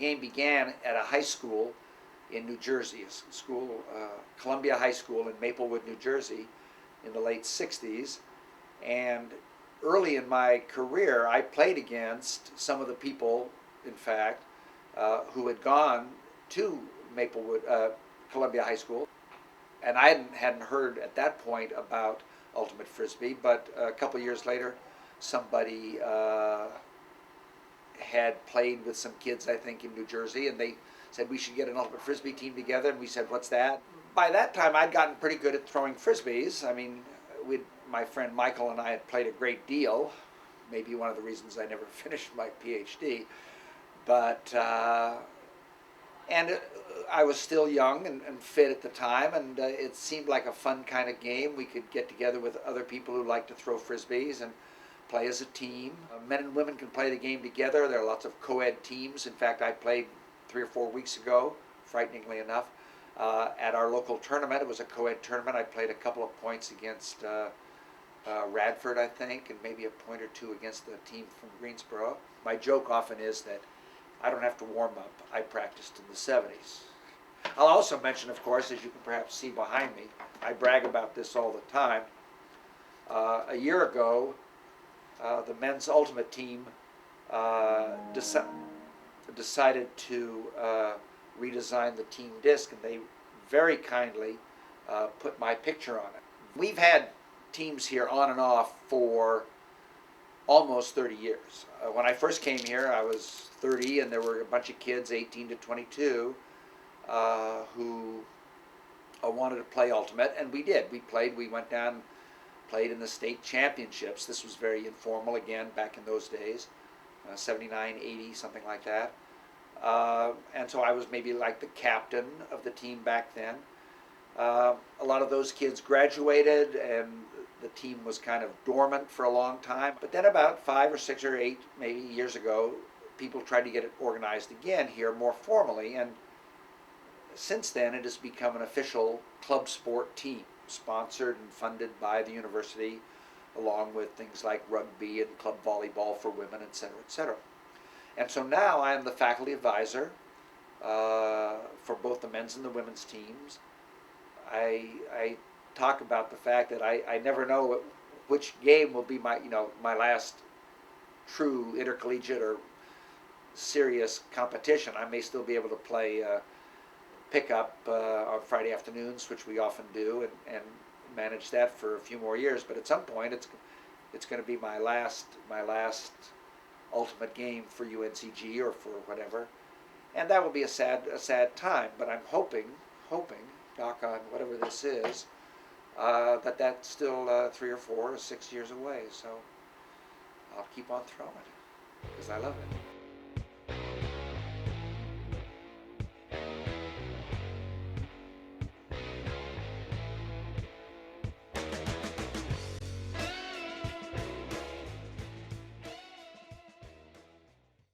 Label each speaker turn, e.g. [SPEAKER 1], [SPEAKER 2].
[SPEAKER 1] game began at a high school in New Jersey, a school, Columbia High School in Maplewood, New Jersey, in the late 60s. And early in my career, I played against some of the people, in fact, who had gone to Maplewood, Columbia High School. And I hadn't heard at that point about Ultimate Frisbee, but a couple years later, somebody had played with some kids, I think, in New Jersey, and they said we should get an Ultimate Frisbee team together, and we said, what's that? By that time, I'd gotten pretty good at throwing Frisbees. I mean, my friend Michael and I had played a great deal, maybe one of the reasons I never finished my PhD, but, and I was still young and fit at the time, and it seemed like a fun kind of game. We could get together with other people who like to throw Frisbees and play as a team. Men and women can play the game together. There are lots of co-ed teams. In fact, I played 3 or 4 weeks ago, frighteningly enough, at our local tournament. It was a co-ed tournament. I played a couple of points against Radford, I think, and maybe a point or two against the team from Greensboro. My joke often is that I don't have to warm up. I practiced in the 70s. I'll also mention, of course, as you can perhaps see behind me, I brag about this all the time. A year ago, the men's ultimate team decided to redesign the team disc, and they very kindly put my picture on it. We've had teams here on and off for almost 30 years. When I first came here, I was 30, and there were a bunch of kids, 18 to 22, who wanted to play Ultimate, and we did. We went down, played in the state championships. This was very informal, again, back in those days, 79, 80, something like that. And so I was maybe like the captain of the team back then. A lot of those kids graduated, and the team was kind of dormant for a long time. But then about 5 or 6 or 8 maybe years ago, people tried to get it organized again here more formally, and since then it has become an official club sport team, sponsored and funded by the university, along with things like rugby and club volleyball for women, etc., etc. And so now I am the faculty advisor for both the men's and the women's teams. I talk about the fact that I never know which game will be my last true intercollegiate or serious competition. I may still be able to play pickup on Friday afternoons, which we often do, and manage that for a few more years. But at some point, it's going to be my last ultimate game for UNCG or for whatever, and that will be a sad time. But I'm hoping, knock on whatever this is, that that's still 3 or 4 or 6 years away. So I'll keep on throwing because I love it.